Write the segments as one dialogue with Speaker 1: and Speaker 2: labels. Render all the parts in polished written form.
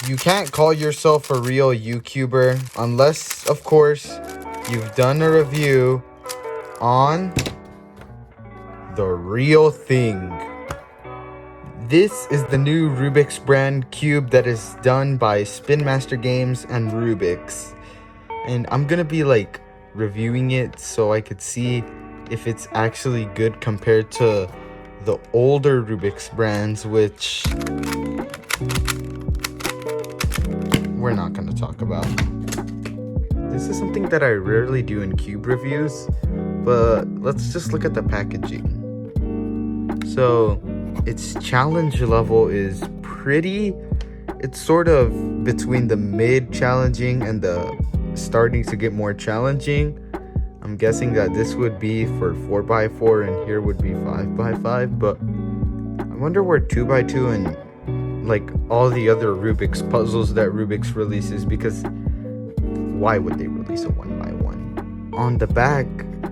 Speaker 1: You can't call yourself a real YouTuber unless, of course, you've done a review on the real thing. This is the new Rubik's brand cube that is done by Spin Master Games and Rubik's. And I'm gonna be like reviewing it so I could see if it's actually good compared to the older Rubik's brands, which we're not gonna talk about. This is something that I rarely do in cube reviews, but let's just look at the packaging. So its challenge level is it's sort of between the mid challenging and the starting to get more challenging. I'm guessing that this would be for 4x4 and here would be 5x5, but I wonder where 2x2 and like all the other Rubik's puzzles that Rubik's releases, because why would they release a 1x1? On the back,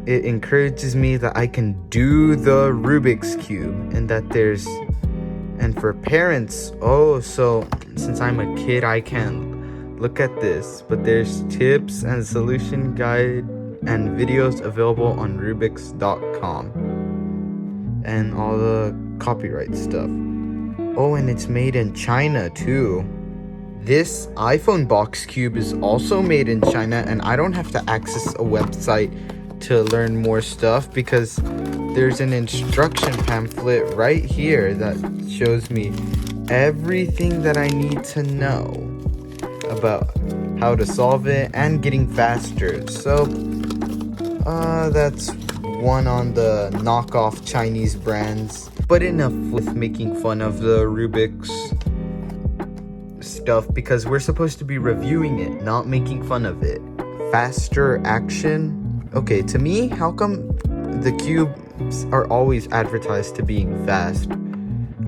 Speaker 1: it encourages me that I can do the Rubik's Cube and that and for parents, so since I'm a kid, I can look at this, but there's tips and solution guide and videos available on Rubix.com and all the copyright stuff. And it's made in China too. This iPhone box cube is also made in China, and I don't have to access a website to learn more stuff because there's an instruction pamphlet right here that shows me everything that I need to know about how to solve it and getting faster. So that's one on the knockoff Chinese brands, but enough with making fun of the Rubik's stuff because we're supposed to be reviewing it, not making fun of it. Faster action. Okay, to me, how come the cubes are always advertised to being fast?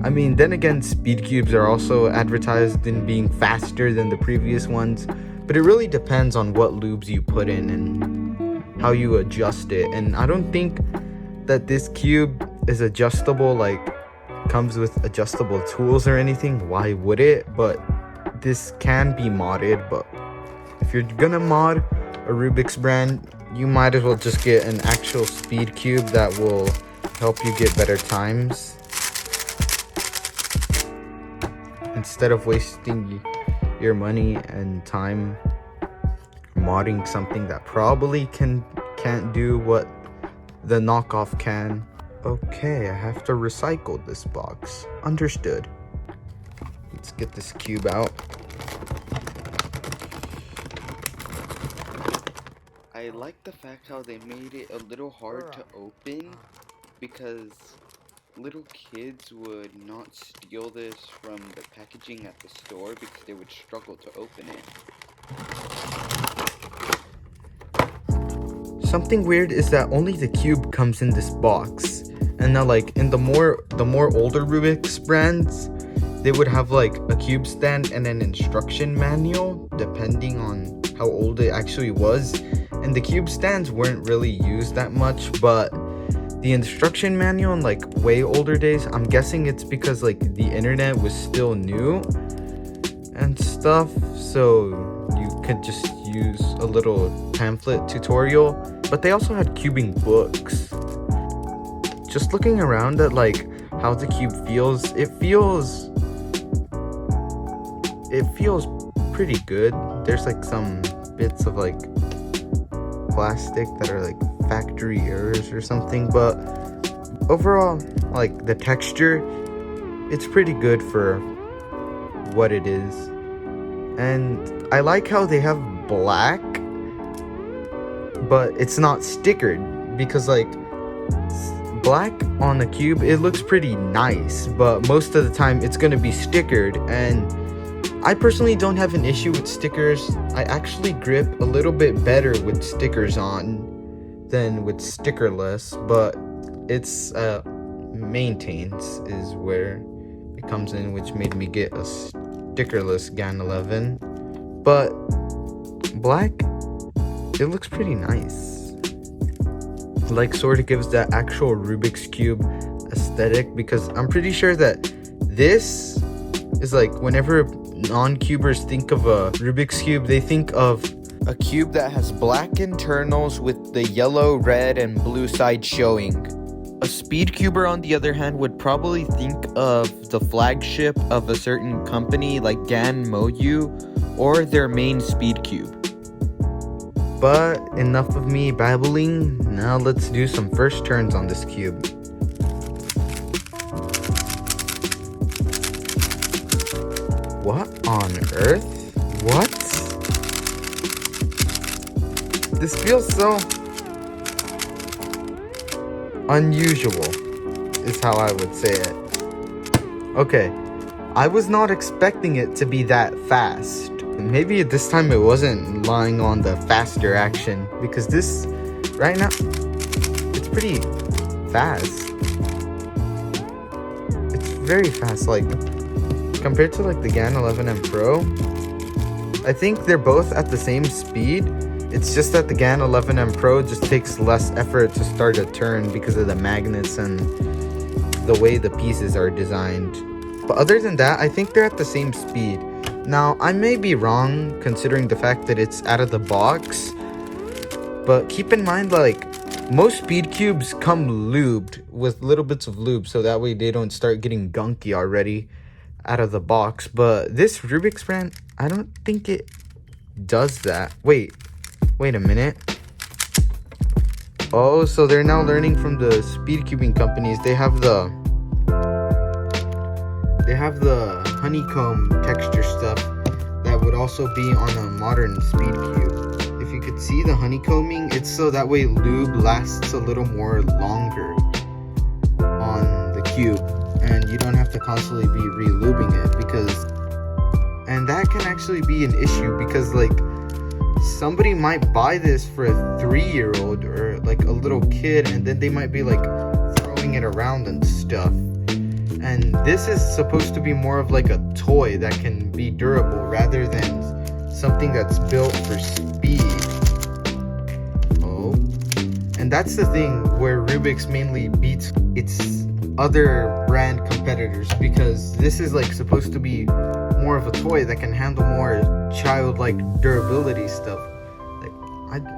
Speaker 1: I mean, then again, speed cubes are also advertised in being faster than the previous ones, but it really depends on what lubes you put in and how you adjust it. And I don't think that this cube is adjustable, like comes with adjustable tools or anything. Why would it? But this can be modded. But if you're gonna mod a Rubik's brand, you might as well just get an actual speed cube that will help you get better times instead of wasting your money and time modding something that probably can't do what the knockoff can. Okay, I have to recycle this box. Understood. Let's get this cube out. I like the fact how they made it a little hard to open, because little kids would not steal this from the packaging at the store because they would struggle to open it. Something weird is that only the cube comes in this box. And now, like in the more older Rubik's brands, they would have like a cube stand and an instruction manual depending on how old it actually was. And the cube stands weren't really used that much, but the instruction manual in like way older days, I'm guessing it's because like the internet was still new and stuff, so you could just use a little pamphlet tutorial. But they also had cubing books. Just looking around at like how the cube feels, it feels pretty good. There's like some bits of like plastic that are like factory errors or something, but overall, like the texture, it's pretty good for what it is. And I like how they have black, but it's not stickered, because like black on the cube, it looks pretty nice, but most of the time it's gonna be stickered, and I personally don't have an issue with stickers. I actually grip a little bit better with stickers on than with stickerless, but it's maintains is where it comes in, which made me get a stickerless GAN 11. But black, it looks pretty nice. Like sort of gives that actual Rubik's Cube aesthetic, because I'm pretty sure that this is like whenever non-cubers think of a Rubik's Cube, they think of a cube that has black internals with the yellow, red, and blue side showing. A speed cuber, on the other hand, would probably think of the flagship of a certain company like GAN Moyu or their main speed cube. But enough of me babbling, now let's do some first turns on this cube. What on earth? What? This feels so unusual, is how I would say it. Okay, I was not expecting it to be that fast. Maybe this time it wasn't lying on the faster action, because this, right now, it's pretty fast. It's very fast, like, compared to like the GAN 11M Pro. I think they're both at the same speed. It's just that the GAN 11M Pro just takes less effort to start a turn because of the magnets and the way the pieces are designed. But other than that, I think they're at the same speed. Now, I may be wrong considering the fact that it's out of the box, but keep in mind, like, most speed cubes come lubed with little bits of lube, so that way they don't start getting gunky already out of the box. But this Rubik's brand, I don't think it does that. Wait a minute. Oh, so they're now learning from the speed cubing companies. They have the honeycomb texture stuff that would also be on a modern speed cube. If you could see the honeycombing, it's so that way lube lasts a little more longer on the cube, and you don't have to constantly be re-lubing it, and that can actually be an issue, because like somebody might buy this for a 3-year-old or like a little kid, and then they might be like throwing it around and stuff. And this is supposed to be more of like a toy that can be durable rather than something that's built for speed. Oh, and that's the thing where Rubik's mainly beats its other brand competitors, because this is like supposed to be more of a toy that can handle more childlike durability stuff. Like,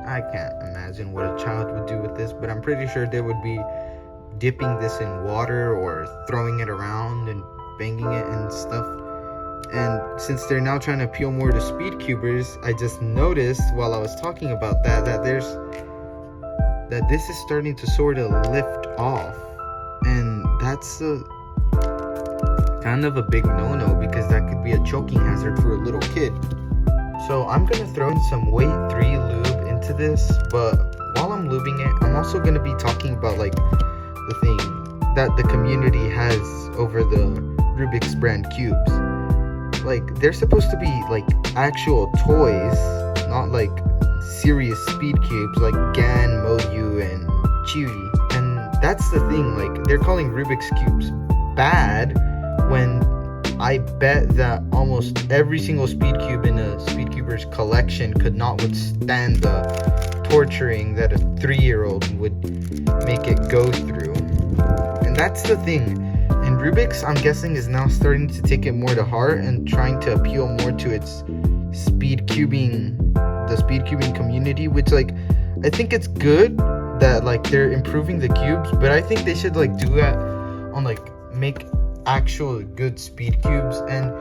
Speaker 1: I can't imagine what a child would do with this, but I'm pretty sure they would be dipping this in water or throwing it around and banging it and stuff. And since they're now trying to appeal more to speed cubers, I just noticed while I was talking about that this is starting to sort of lift off, and that's kind of a big no-no, because that could be a choking hazard for a little kid. So I'm gonna throw in some weight 3 lube into this, but while I'm lubing it, I'm also gonna be talking about like the thing that the community has over the Rubik's brand cubes. Like, they're supposed to be like actual toys, not like serious speed cubes like GAN, Moyu, and Chewy. And that's the thing, like, they're calling Rubik's cubes bad when I bet that almost every single speed cube in a speed cuber's collection could not withstand the torturing that a 3-year-old would make it go through. And that's the thing. And Rubik's, I'm guessing, is now starting to take it more to heart and trying to appeal more to its the speed cubing community, which, like, I think it's good that like they're improving the cubes, but I think they should like do that on like make actual good speed cubes. And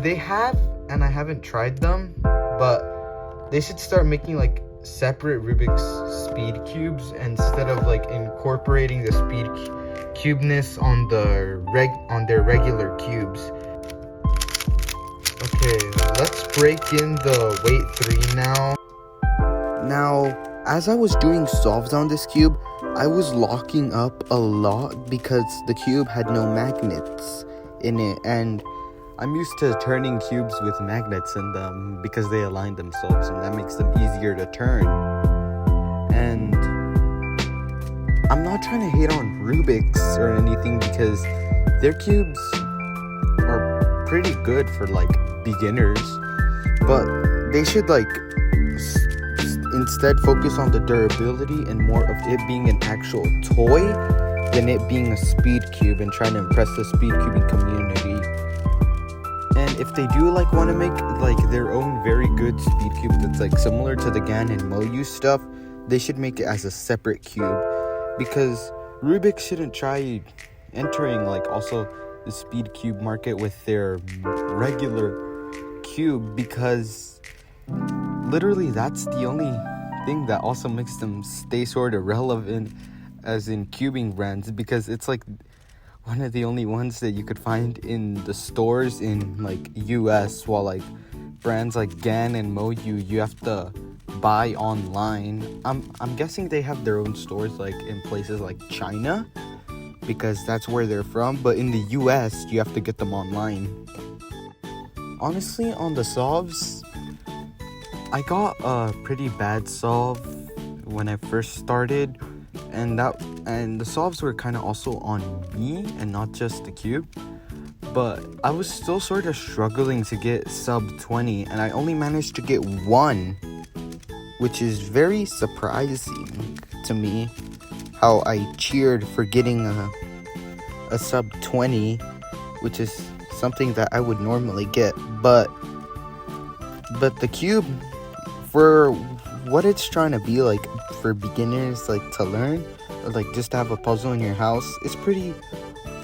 Speaker 1: they have, and I haven't tried them, but they should start making like separate Rubik's speed cubes instead of like incorporating the speed cubeness on their regular cubes. Okay, let's break in the weight 3 now. Now, as I was doing solves on this cube, I was locking up a lot because the cube had no magnets in it, and I'm used to turning cubes with magnets in them because they align themselves and that makes them easier to turn. And I'm not trying to hate on Rubik's or anything because their cubes are pretty good for like beginners, but they should like instead focus on the durability and more of it being an actual toy than it being a speed cube and trying to impress the speed cubing community. And And if they do like want to make like their own very good speed cube that's like similar to the GAN and Moyu stuff, they should make it as a separate cube, because Rubik shouldn't try entering like also the speed cube market with their regular cube, because literally that's the only thing that also makes them stay sort of relevant as in cubing brands, because it's like one of the only ones that you could find in the stores in like US, while like brands like GAN and Moyu you have to buy online. I'm guessing they have their own stores like in places like China, because that's where they're from, but in the US you have to get them online. Honestly, on the solves, I got a pretty bad solve when I first started, and the solves were kind of also on me and not just the cube, but I was still sort of struggling to get sub 20, and I only managed to get 1, which is very surprising to me, how I cheered for getting a sub 20, which is something that I would normally get. But the cube, for what it's trying to be like for beginners, like to learn or like just to have a puzzle in your house, it's pretty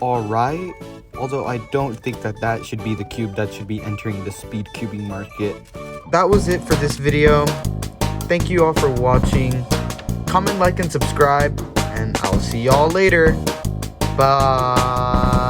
Speaker 1: alright. Although I don't think that should be the cube that should be entering the speed cubing market. That was it for this video. Thank you all for watching. Comment, like, and subscribe, and I'll see y'all later. Bye.